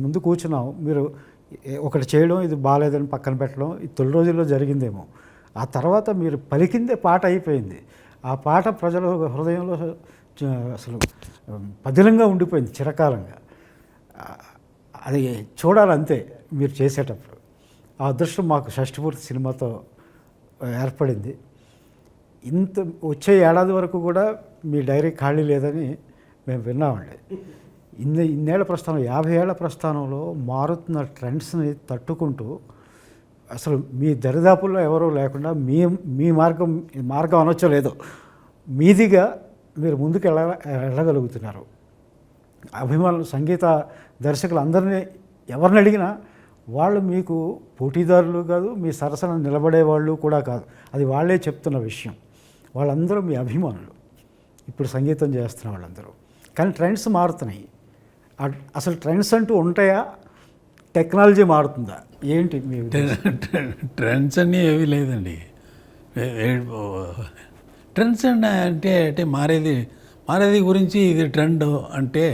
ముందు కూర్చున్నాం, మీరు ఒకటి చేయడం, ఇది బాగాలేదని పక్కన పెట్టడం, ఈ తొలి రోజుల్లో జరిగిందేమో. ఆ తర్వాత మీరు పలికిందే పాట అయిపోయింది. ఆ పాట ప్రజల హృదయంలో అసలు పదిలంగా ఉండిపోయింది చిరకాలంగా. అది చూడాలంతే మీరు చేసేటప్పుడు. ఆ అదృష్టం మాకు షష్ఠపూర్తి సినిమాతో ఏర్పడింది. ఇంత వచ్చే ఏడాది వరకు కూడా మీ డైరీ ఖాళీ లేదని మేము విన్నామండి. ఇన్నేళ్ల ప్రస్థానం, 50 ఏళ్ల ప్రస్థానంలో మారుతున్న ట్రెండ్స్ని తట్టుకుంటూ అసలు మీ దరిదాపుల్లో ఎవరూ లేకుండా మీ మార్గం అనొచ్చో లేదో మీదిగా మీరు ముందుకు వెళ్ళగలుగుతున్నారు. అభిమానులు, సంగీత దర్శకులు అందరినీ ఎవరిని అడిగినా వాళ్ళు మీకు పోటీదారులు కాదు, మీ సరసన నిలబడేవాళ్ళు కూడా కాదు. అది వాళ్ళే చెప్తున్న విషయం. వాళ్ళందరూ మీ అభిమానులు, ఇప్పుడు సంగీతం చేస్తున్న వాళ్ళందరూ. కానీ ట్రెండ్స్ మారుతున్నాయి. అసలు ట్రెండ్స్ అంటూ ఉంటాయా? టెక్నాలజీ మారుతుందా? ఏంటి మీ ట్రెండ్స్ అన్నీ ఏమీ లేదండి. ట్రెండ్స్ అంటే మారేది గురించి ఇది ట్రెండ్ అంటే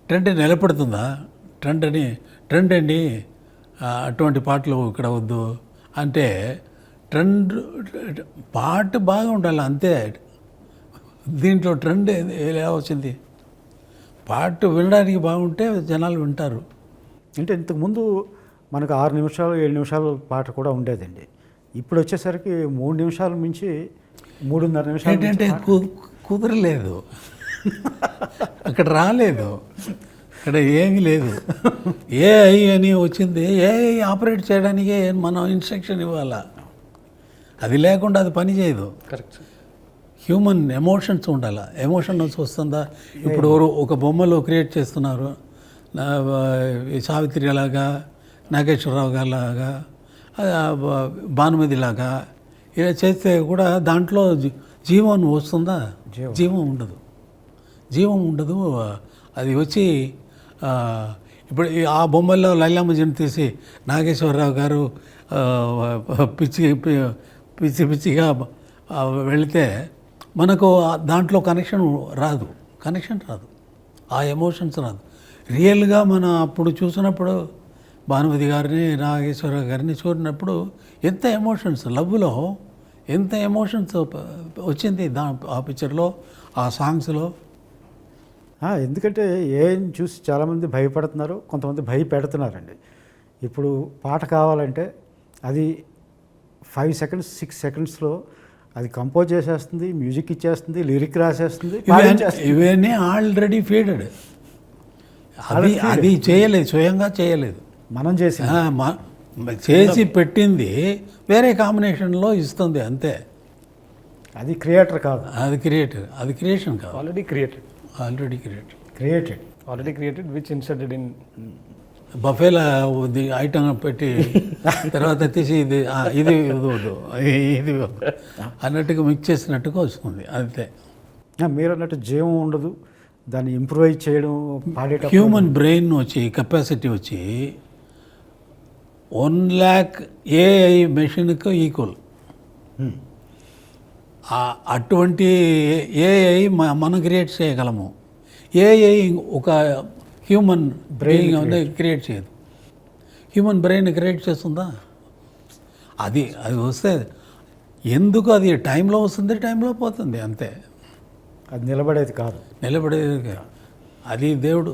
ట్రెండ్ నిలబడుతుందా? ట్రెండ్ అండి అటువంటి పాటలు ఇక్కడ వద్దు అంటే ట్రెండ్ పాట బాగా ఉండాలి అంతే. దీంట్లో ట్రెండ్ ఎలా వచ్చింది? పాట వినడానికి బాగుంటే జనాలు వింటారు. అంటే ఇంతకుముందు మనకు 6 నిమిషాలు 7 నిమిషాలు పాట కూడా ఉండేదండి. ఇప్పుడు వచ్చేసరికి 3 నిమిషాల నుంచి 3.5 నిమిషాలు ఏంటంటే కుదరలేదు, అక్కడ రాలేదు, అక్కడ ఏమీ లేదు. ఏఐ అని వచ్చింది. ఏఐ ఆపరేట్ చేయడానికి మనం ఇన్స్ట్రక్షన్ ఇవ్వాలా, అది లేకుండా అది పని చేయదు. కరెక్ట్. హ్యూమన్ ఎమోషన్స్ ఉండాలి. ఎమోషన్స్ వస్తుందా? ఇప్పుడు ఒక బొమ్మలో క్రియేట్ చేస్తున్నారు, సావిత్రి లాగా, నాగేశ్వరరావు గారి లాగా, భానుమతి లాగా ఇలా చేస్తే కూడా దాంట్లో జీవం వస్తుందా? జీవం ఉండదు. అది వచ్చి ఇప్పుడు ఆ బొమ్మల్లో లైలామజీని తీసి నాగేశ్వరరావు గారు పిచ్చిగా వెళితే మనకు దాంట్లో కనెక్షన్ రాదు. ఆ ఎమోషన్స్ రాదు. రియల్గా మనం అప్పుడు చూసినప్పుడు భానుమతి గారిని, నాగేశ్వరరావు గారిని చూసినప్పుడు ఎంత ఎమోషన్స్, లవ్లో ఎంత ఎమోషన్స్ వచ్చింది ఆ పిక్చర్లో, ఆ సాంగ్స్లో. ఎందుకంటే ఏం చూసి చాలామంది భయపడుతున్నారు, కొంతమంది భయపెడుతున్నారండి. ఇప్పుడు పాట కావాలంటే అది 5 సెకండ్స్ 6 సెకండ్స్లో అది కంపోజ్ చేసేస్తుంది, మ్యూజిక్ ఇచ్చేస్తుంది, లిరిక్ రాసేస్తుంది. ఇవన్నీ ఆల్రెడీ ఫీడెడ్. అది చేయలేదు, స్వయంగా చేయలేదు, మనం చేసి పెట్టింది వేరే కాంబినేషన్లో ఇస్తుంది అంతే. అది క్రియేటర్ కాదు, అది క్రియేషన్ కాదు. Already created which inserted in బఫేలా ఐటమ్ పెట్టి తర్వాత తీసి ఇది అన్నట్టుగా మిక్స్ చేసినట్టుగా వస్తుంది అంతే. మీరు అన్నట్టు జీవం ఉండదు, దాన్ని ఇంప్రూవైజ్ చేయడం. హ్యూమన్ బ్రెయిన్ వచ్చి కెపాసిటీ వచ్చి 1 lakh ఏఐ మెషిన్కు ఈక్వల్. అటువంటి ఏఐ మనం క్రియేట్ చేయగలము. ఏఐ ఒక హ్యూమన్ బ్రెయిన్ క్రియేట్ చేయదు. హ్యూమన్ బ్రెయిన్ క్రియేట్ చేస్తుందా? అది వస్తే ఎందుకు అది టైంలో వస్తుంది, టైంలో పోతుంది అంతే. అది నిలబడేది కాదు. అది దేవుడు.